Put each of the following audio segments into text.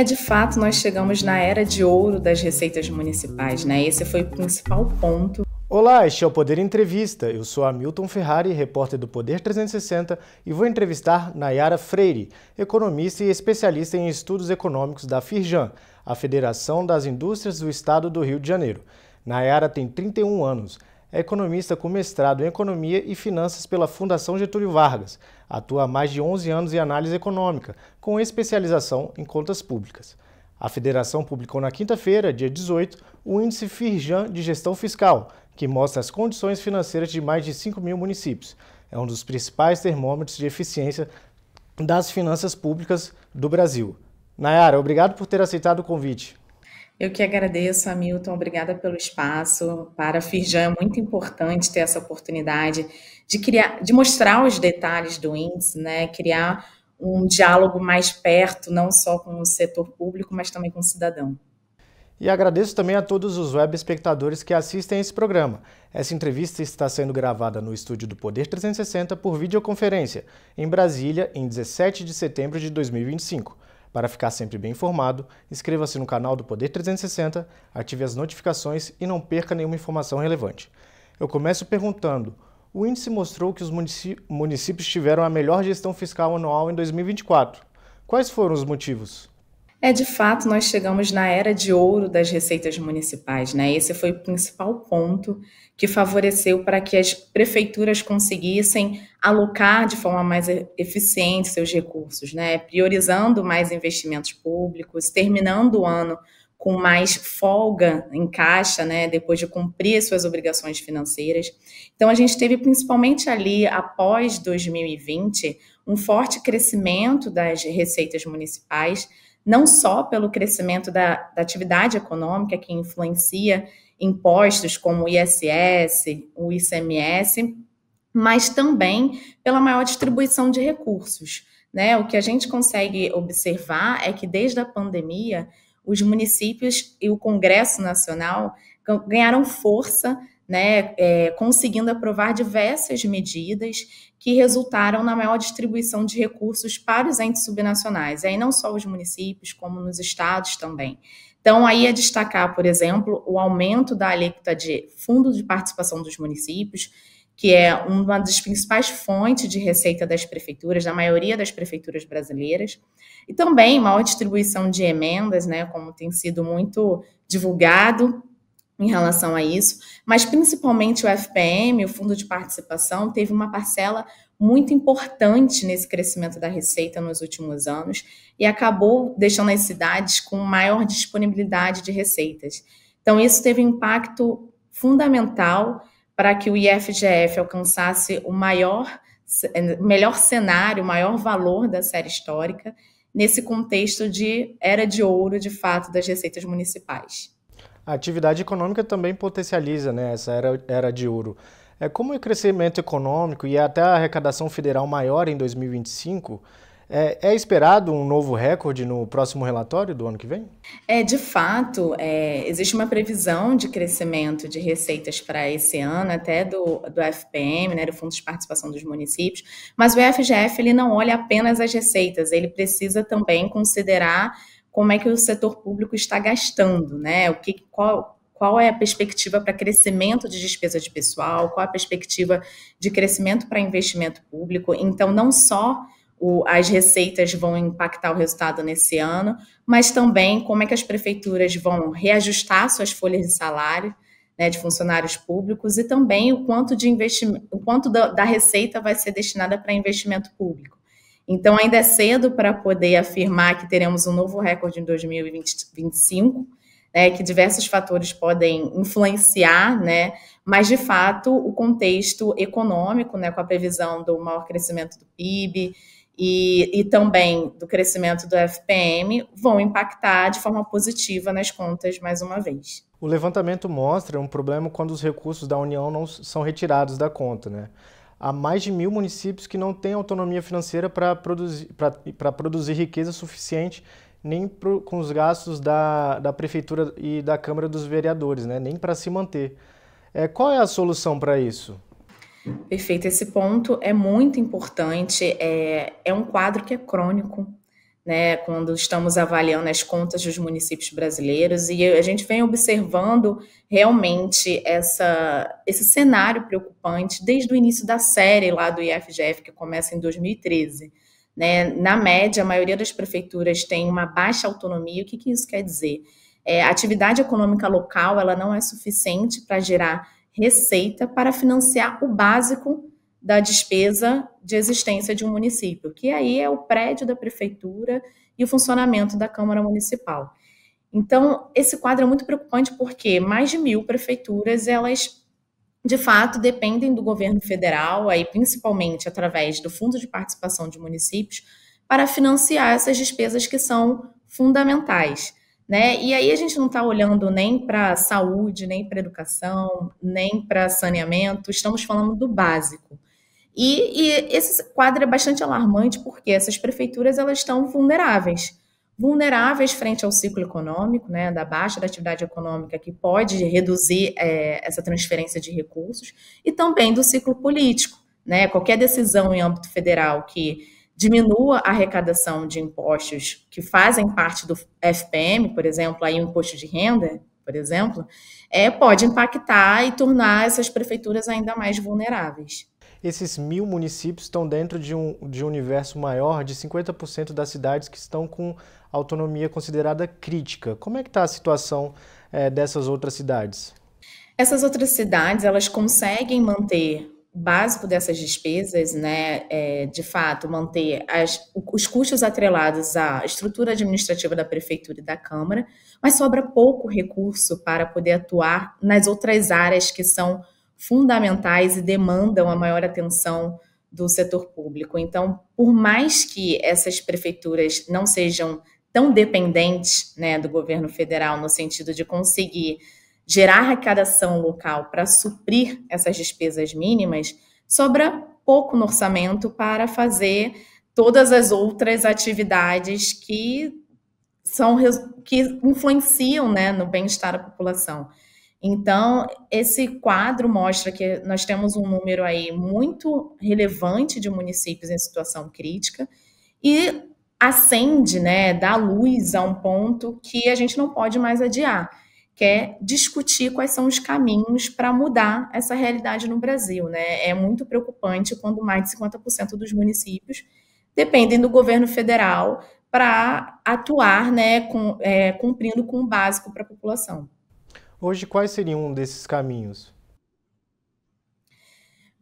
De fato, nós chegamos na era de ouro das receitas municipais, né? Esse foi o principal ponto. Olá, este é o Poder Entrevista. Eu sou Hamilton Ferrari, repórter do Poder 360, e vou entrevistar Nayara Freire, economista e especialista em estudos econômicos da Firjan, a Federação das Indústrias do Estado do Rio de Janeiro. Nayara tem 31 anos. É economista com mestrado em Economia e Finanças pela Fundação Getúlio Vargas. Atua há mais de 11 anos em análise econômica, com especialização em contas públicas. A federação publicou na quinta-feira, dia 18, o Índice Firjan de Gestão Fiscal, que mostra as condições financeiras de mais de 5 mil municípios. É um dos principais termômetros de eficiência das finanças públicas do Brasil. Nayara, obrigado por ter aceitado o convite. Eu que agradeço, Hamilton, obrigada pelo espaço. Para a Firjan é muito importante ter essa oportunidade de criar, de mostrar os detalhes do índice, né? Criar um diálogo mais perto, não só com o setor público, mas também com o cidadão. E agradeço também a todos os web espectadores que assistem a esse programa. Essa entrevista está sendo gravada no estúdio do Poder 360 por videoconferência, em Brasília, em 17 de setembro de 2025. Para ficar sempre bem informado, inscreva-se no canal do Poder 360, ative as notificações e não perca nenhuma informação relevante. Eu começo perguntando: o índice mostrou que os municípios tiveram a melhor gestão fiscal anual em 2024. Quais foram os motivos? De fato, nós chegamos na era de ouro das receitas municipais, né? Esse foi o principal ponto que favoreceu para que as prefeituras conseguissem alocar de forma mais eficiente seus recursos, né? Priorizando mais investimentos públicos, terminando o ano com mais folga em caixa, né? Depois de cumprir suas obrigações financeiras. Então, a gente teve principalmente ali, após 2020, um forte crescimento das receitas municipais, não só pelo crescimento da atividade econômica, que influencia impostos como o ISS, o ICMS, mas também pela maior distribuição de recursos, né? O que a gente consegue observar é que desde a pandemia, os municípios e o Congresso Nacional ganharam força, né, conseguindo aprovar diversas medidas que resultaram na maior distribuição de recursos para os entes subnacionais, e aí não só os municípios, como nos estados também. Então, aí é destacar, por exemplo, o aumento da alíquota de fundo de participação dos municípios, que é uma das principais fontes de receita das prefeituras, da maioria das prefeituras brasileiras, e também maior distribuição de emendas, né, como tem sido muito divulgado em relação a isso, mas principalmente o FPM, o Fundo de Participação, teve uma parcela muito importante nesse crescimento da receita nos últimos anos e acabou deixando as cidades com maior disponibilidade de receitas. Então, isso teve um impacto fundamental para que o IFGF alcançasse o melhor cenário, o maior valor da série histórica, nesse contexto de era de ouro, de fato, das receitas municipais. A atividade econômica também potencializa, né, essa era de ouro. Como o crescimento econômico e até a arrecadação federal maior em 2025, é esperado um novo recorde no próximo relatório do ano que vem? De fato, existe uma previsão de crescimento de receitas para esse ano, até do FPM, né, do Fundo de Participação dos Municípios, mas o FGF ele não olha apenas as receitas, ele precisa também considerar como é que o setor público está gastando, né? Qual é a perspectiva para crescimento de despesa de pessoal, qual é a perspectiva de crescimento para investimento público. Então, não só as receitas vão impactar o resultado nesse ano, mas também como é que as prefeituras vão reajustar suas folhas de salário, né, de funcionários públicos, e também o quanto de investimento, o quanto da receita vai ser destinada para investimento público. Então, ainda é cedo para poder afirmar que teremos um novo recorde em 2025, né, que diversos fatores podem influenciar, né, mas, de fato, o contexto econômico, né, com a previsão do maior crescimento do PIB e também do crescimento do FPM, vão impactar de forma positiva nas contas mais uma vez. O levantamento mostra um problema quando os recursos da União não são retirados da conta, né? Há mais de 1.000 municípios que não têm autonomia financeira para produzir riqueza suficiente nem com os gastos da Prefeitura e da Câmara dos Vereadores, né? Nem para se manter. Qual é a solução para isso? Perfeito, esse ponto é muito importante, é um quadro que é crônico, né, quando estamos avaliando as contas dos municípios brasileiros, e a gente vem observando realmente esse cenário preocupante desde o início da série lá do IFGF, que começa em 2013. Né? Na média, a maioria das prefeituras tem uma baixa autonomia. O que isso quer dizer? A atividade econômica local ela não é suficiente para gerar receita para financiar o básico da despesa de existência de um município, que aí é o prédio da prefeitura e o funcionamento da Câmara Municipal. Então, esse quadro é muito preocupante porque mais de 1.000 prefeituras, elas, de fato, dependem do governo federal, aí principalmente através do Fundo de Participação de Municípios, para financiar essas despesas que são fundamentais. Né? E aí a gente não está olhando nem para saúde, nem para educação, nem para saneamento, estamos falando do básico. E esse quadro é bastante alarmante porque essas prefeituras elas estão vulneráveis frente ao ciclo econômico, né, da baixa da atividade econômica que pode reduzir essa transferência de recursos e também do ciclo político, né, qualquer decisão em âmbito federal que diminua a arrecadação de impostos que fazem parte do FPM, por exemplo, aí o imposto de renda, por exemplo, pode impactar e tornar essas prefeituras ainda mais vulneráveis. Esses 1.000 municípios estão dentro de um universo maior de 50% das cidades que estão com autonomia considerada crítica. Como é que está a situação dessas outras cidades? Essas outras cidades, elas conseguem manter o básico dessas despesas, né, de fato, manter os custos atrelados à estrutura administrativa da prefeitura e da Câmara, mas sobra pouco recurso para poder atuar nas outras áreas que são fundamentais e demandam a maior atenção do setor público. Então, por mais que essas prefeituras não sejam tão dependentes, né, do governo federal, no sentido de conseguir gerar arrecadação local para suprir essas despesas mínimas, sobra pouco no orçamento para fazer todas as outras atividades que influenciam, né, no bem-estar da população. Então, esse quadro mostra que nós temos um número aí muito relevante de municípios em situação crítica e acende, né, dá luz a um ponto que a gente não pode mais adiar, que é discutir quais são os caminhos para mudar essa realidade no Brasil, né? É muito preocupante quando mais de 50% dos municípios dependem do governo federal para atuar, né, cumprindo com o básico para a população. Hoje, quais seriam um desses caminhos?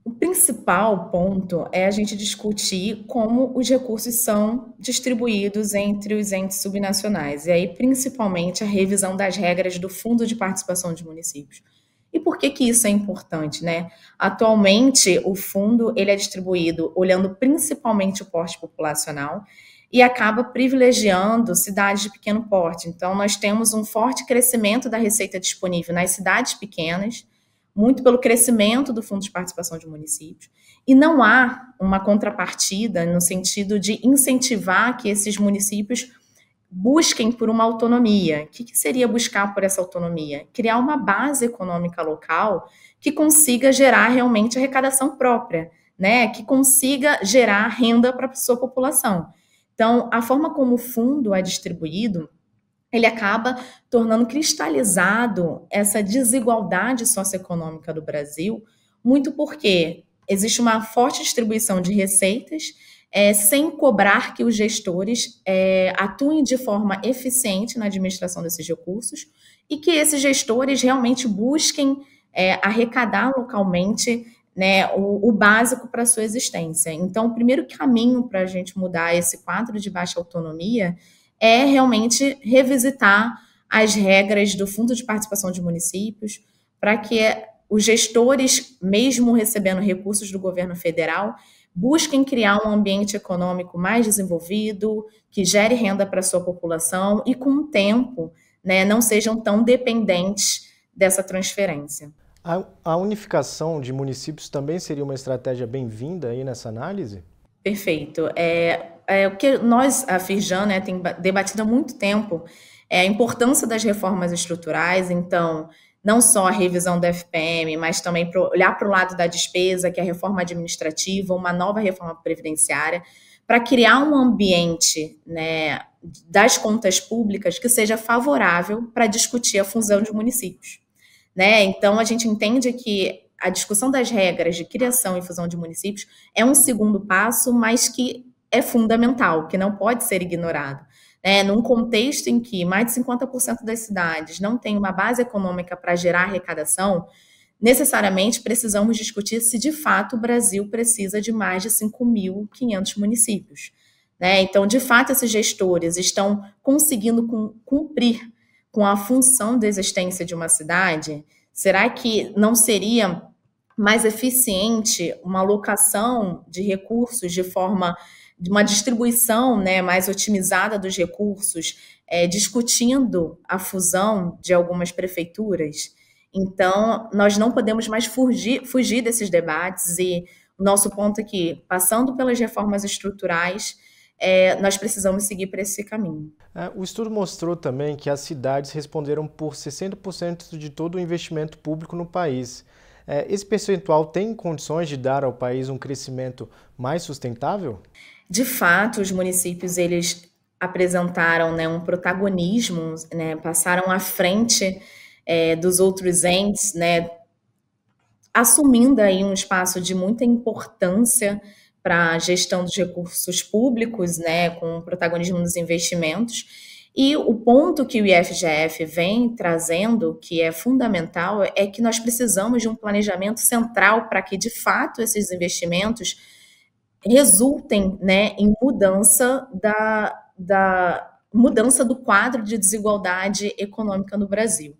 O principal ponto é a gente discutir como os recursos são distribuídos entre os entes subnacionais, e aí principalmente a revisão das regras do Fundo de Participação de Municípios. E por que isso é importante, né? Atualmente, o fundo ele é distribuído olhando principalmente o porte populacional e acaba privilegiando cidades de pequeno porte. Então, nós temos um forte crescimento da receita disponível nas cidades pequenas, muito pelo crescimento do Fundo de Participação de Municípios, e não há uma contrapartida no sentido de incentivar que esses municípios busquem por uma autonomia. O que seria buscar por essa autonomia? Criar uma base econômica local que consiga gerar realmente arrecadação própria, né? Que consiga gerar renda para a sua população. Então, a forma como o fundo é distribuído, ele acaba tornando cristalizado essa desigualdade socioeconômica do Brasil, muito porque existe uma forte distribuição de receitas, sem cobrar que os gestores atuem de forma eficiente na administração desses recursos e que esses gestores realmente busquem arrecadar localmente, né, o básico para a sua existência. Então, o primeiro caminho para a gente mudar esse quadro de baixa autonomia é realmente revisitar as regras do Fundo de Participação de Municípios para que os gestores, mesmo recebendo recursos do governo federal, busquem criar um ambiente econômico mais desenvolvido, que gere renda para a sua população e, com o tempo, né, não sejam tão dependentes dessa transferência. A unificação de municípios também seria uma estratégia bem-vinda aí nessa análise? Perfeito. O que nós, a Firjan, né, tem debatido há muito tempo é a importância das reformas estruturais, então, não só a revisão do FPM, mas também olhar para o lado da despesa, que é a reforma administrativa, uma nova reforma previdenciária, para criar um ambiente, né, das contas públicas que seja favorável para discutir a fusão de municípios, né? Então, a gente entende que a discussão das regras de criação e fusão de municípios é um segundo passo, mas que é fundamental, que não pode ser ignorado. Num contexto em que mais de 50% das cidades não têm uma base econômica para gerar arrecadação, necessariamente precisamos discutir se de fato o Brasil precisa de mais de 5.500 municípios. Então, de fato, esses gestores estão conseguindo cumprir com a função da existência de uma cidade? Será que não seria mais eficiente uma alocação de recursos de uma distribuição, né, mais otimizada dos recursos, discutindo a fusão de algumas prefeituras? Então, nós não podemos mais fugir desses debates e o nosso ponto é que, passando pelas reformas estruturais, nós precisamos seguir por esse caminho. O estudo mostrou também que as cidades responderam por 60% de todo o investimento público no país. Esse percentual tem condições de dar ao país um crescimento mais sustentável? De fato, os municípios eles apresentaram, né, um protagonismo, né, passaram à frente dos outros entes, né, assumindo aí um espaço de muita importância para a gestão dos recursos públicos, né, com o protagonismo dos investimentos. E o ponto que o IFGF vem trazendo, que é fundamental, é que nós precisamos de um planejamento central para que, de fato, esses investimentos resultem, né, em mudança mudança do quadro de desigualdade econômica no Brasil.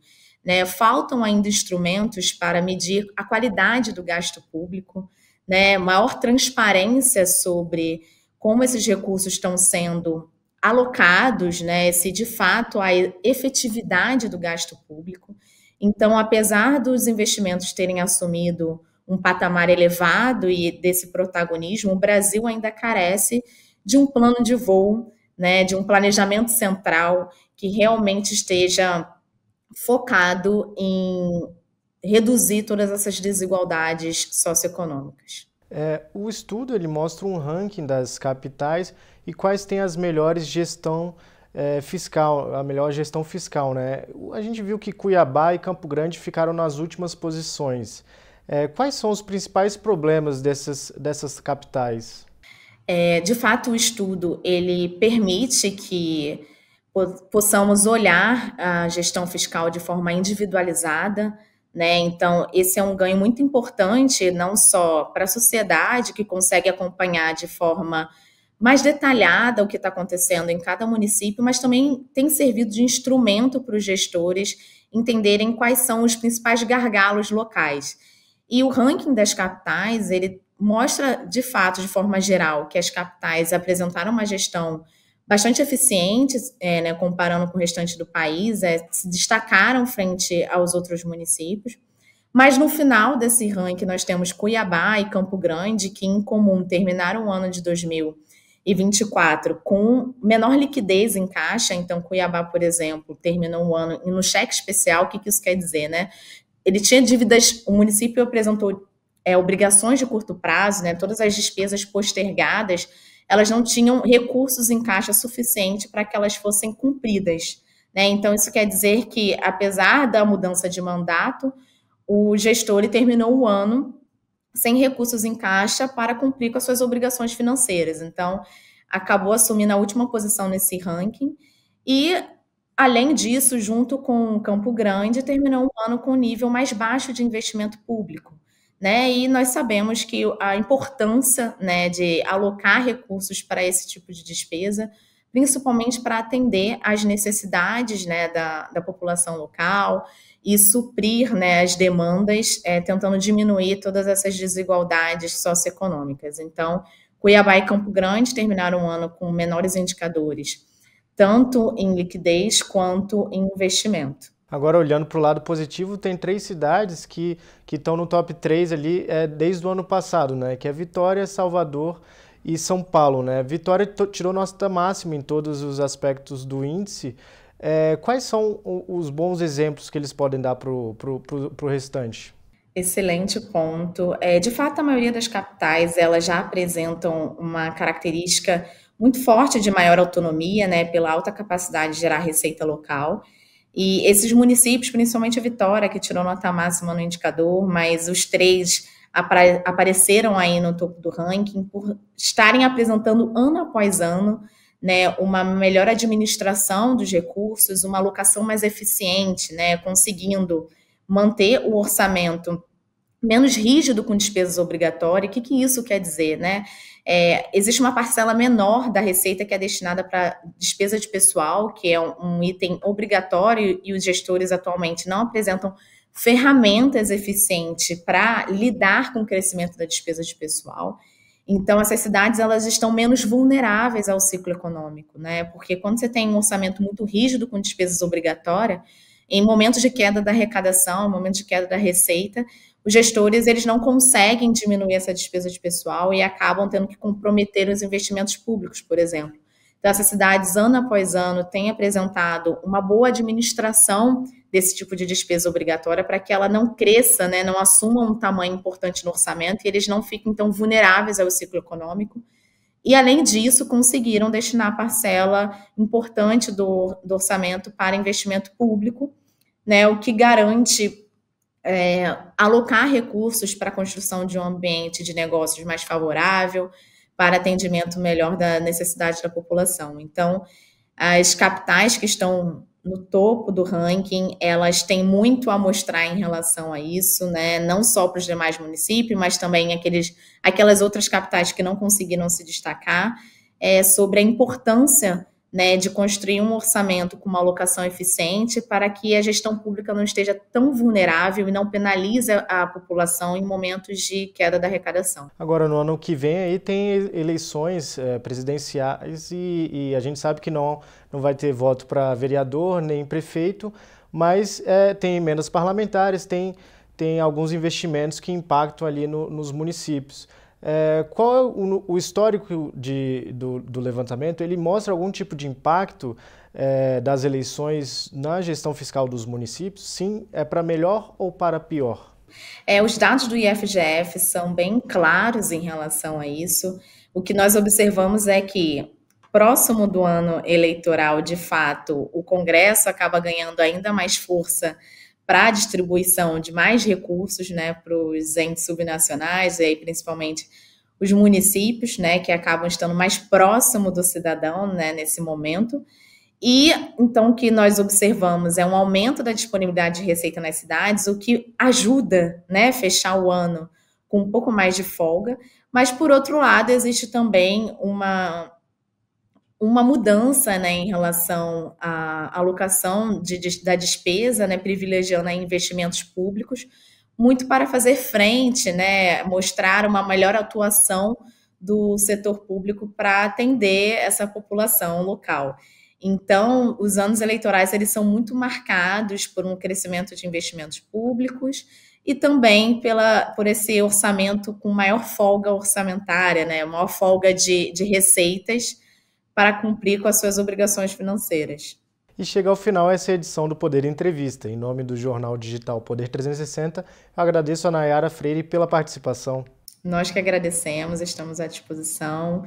Faltam ainda instrumentos para medir a qualidade do gasto público, né, maior transparência sobre como esses recursos estão sendo alocados, né, se de fato há efetividade do gasto público. Então, apesar dos investimentos terem assumido um patamar elevado e desse protagonismo, o Brasil ainda carece de um plano de voo, né, de um planejamento central que realmente esteja focado em reduzir todas essas desigualdades socioeconômicas. O estudo ele mostra um ranking das capitais e quais têm as melhores gestão fiscal, a melhor gestão fiscal, né? A gente viu que Cuiabá e Campo Grande ficaram nas últimas posições. Quais são os principais problemas dessas capitais? De fato, o estudo ele permite que possamos olhar a gestão fiscal de forma individualizada, né? Então, esse é um ganho muito importante, não só para a sociedade, que consegue acompanhar de forma mais detalhada o que está acontecendo em cada município, mas também tem servido de instrumento para os gestores entenderem quais são os principais gargalos locais. E o ranking das capitais, ele mostra, de fato, de forma geral, que as capitais apresentaram uma gestão bastante eficiente, né, comparando com o restante do país, se destacaram frente aos outros municípios. Mas no final desse ranking nós temos Cuiabá e Campo Grande, que em comum terminaram o ano de 2024 com menor liquidez em caixa. Então, Cuiabá, por exemplo, terminou o ano no cheque especial. O que isso quer dizer, né? Ele tinha dívidas, o município apresentou obrigações de curto prazo, né? Todas as despesas postergadas, elas não tinham recursos em caixa suficiente para que elas fossem cumpridas, né? Então, isso quer dizer que, apesar da mudança de mandato, o gestor terminou o ano sem recursos em caixa para cumprir com as suas obrigações financeiras. Então, acabou assumindo a última posição nesse ranking e, além disso, junto com Campo Grande, terminou o ano com um nível mais baixo de investimento público, né? E nós sabemos que a importância, né, de alocar recursos para esse tipo de despesa, principalmente para atender às necessidades, né, da população local e suprir, né, as demandas, tentando diminuir todas essas desigualdades socioeconômicas. Então, Cuiabá e Campo Grande terminaram o ano com menores indicadores, tanto em liquidez quanto em investimento. Agora, olhando para o lado positivo, tem 3 cidades que estão no top 3 ali desde o ano passado, né? Que é Vitória, Salvador e São Paulo, né? Vitória tirou nota máxima em todos os aspectos do índice. Quais são os bons exemplos que eles podem dar para o restante? Excelente ponto. De fato, a maioria das capitais, elas já apresentam uma característica muito forte de maior autonomia, né, pela alta capacidade de gerar receita local. E esses municípios, principalmente a Vitória, que tirou nota máxima no indicador, mas os três apareceram aí no topo do ranking por estarem apresentando ano após ano, né, uma melhor administração dos recursos, uma alocação mais eficiente, né, conseguindo manter o orçamento menos rígido com despesas obrigatórias. O que isso quer dizer, né? Existe uma parcela menor da receita que é destinada para despesa de pessoal, que é um item obrigatório, e os gestores atualmente não apresentam ferramentas eficientes para lidar com o crescimento da despesa de pessoal. Então, essas cidades, elas estão menos vulneráveis ao ciclo econômico, né? Porque quando você tem um orçamento muito rígido com despesas obrigatórias, em momentos de queda da arrecadação, momentos de queda da receita, os gestores, eles não conseguem diminuir essa despesa de pessoal e acabam tendo que comprometer os investimentos públicos, por exemplo. Então, essas cidades, ano após ano, têm apresentado uma boa administração desse tipo de despesa obrigatória para que ela não cresça, né, não assuma um tamanho importante no orçamento e eles não fiquem tão vulneráveis ao ciclo econômico. E, além disso, conseguiram destinar parcela importante do orçamento para investimento público, né, o que garante alocar recursos para a construção de um ambiente de negócios mais favorável, para atendimento melhor da necessidade da população. Então, as capitais que estão no topo do ranking, elas têm muito a mostrar em relação a isso, né? Não só para os demais municípios, mas também aquelas outras capitais que não conseguiram se destacar, sobre a importância, né, de construir um orçamento com uma alocação eficiente para que a gestão pública não esteja tão vulnerável e não penalize a população em momentos de queda da arrecadação. Agora, no ano que vem, aí tem eleições presidenciais e a gente sabe que não vai ter voto para vereador nem prefeito, mas tem emendas parlamentares, tem alguns investimentos que impactam ali nos municípios. Qual é o histórico do levantamento? Ele mostra algum tipo de impacto das eleições na gestão fiscal dos municípios? Sim, é para melhor ou para pior? Os dados do IFGF são bem claros em relação a isso. O que nós observamos é que, próximo do ano eleitoral, de fato, o Congresso acaba ganhando ainda mais força para a distribuição de mais recursos, né, para os entes subnacionais, e aí principalmente os municípios, né, que acabam estando mais próximo do cidadão, né, nesse momento. E então o que nós observamos é um aumento da disponibilidade de receita nas cidades, o que ajuda, né, fechar o ano com um pouco mais de folga, mas por outro lado existe também uma mudança, né, em relação à alocação da despesa, né, privilegiando aí investimentos públicos, muito para fazer frente, né, mostrar uma melhor atuação do setor público para atender essa população local. Então, os anos eleitorais, eles são muito marcados por um crescimento de investimentos públicos e também por esse orçamento com maior folga orçamentária, né, maior folga de receitas, para cumprir com as suas obrigações financeiras. E chega ao final essa edição do Poder Entrevista. Em nome do jornal digital Poder 360, eu agradeço a Nayara Freire pela participação. Nós que agradecemos, estamos à disposição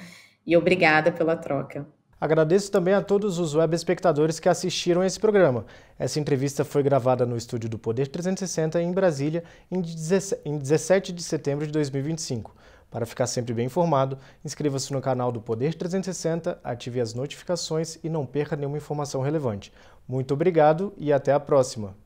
e obrigada pela troca. Agradeço também a todos os web espectadores que assistiram a esse programa. Essa entrevista foi gravada no estúdio do Poder 360 em Brasília em 17 de setembro de 2025. Para ficar sempre bem informado, inscreva-se no canal do Poder 360, ative as notificações e não perca nenhuma informação relevante. Muito obrigado e até a próxima!